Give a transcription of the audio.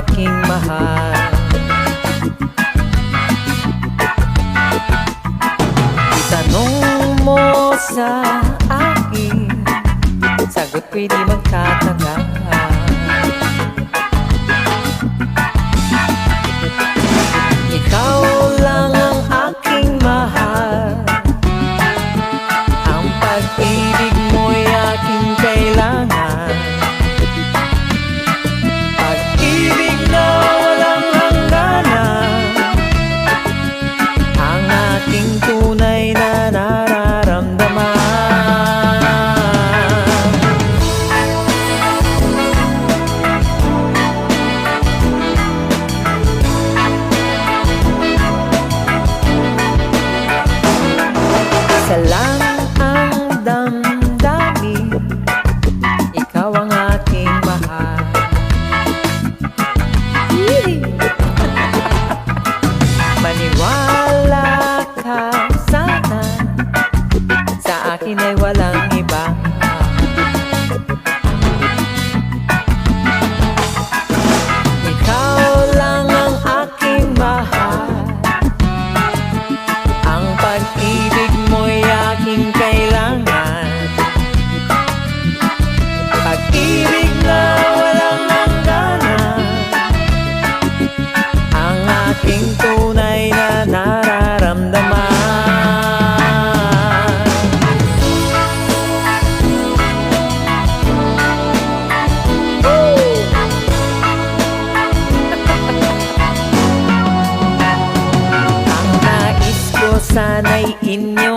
aking mahal. Itanong mo sa akin, sagot ko'y di magtatagal. Ikaw lang ang aking mahal, ang pag-ibig mo'y aking kailangan. Pag-ibig na walang hangganan, ang aking tunay na nararamdaman. Isa lang ang damdamin, ikaw ang aking mahal. Maniwala ka sana, sa akin ay walang iba. Ikaw lang ang aking mahal, ang pag-ibig mo'y aking kailangan. Pag-ibig na walang hangganan, ang aking tunay na nararamdaman. Ang nais ko sana'y inyo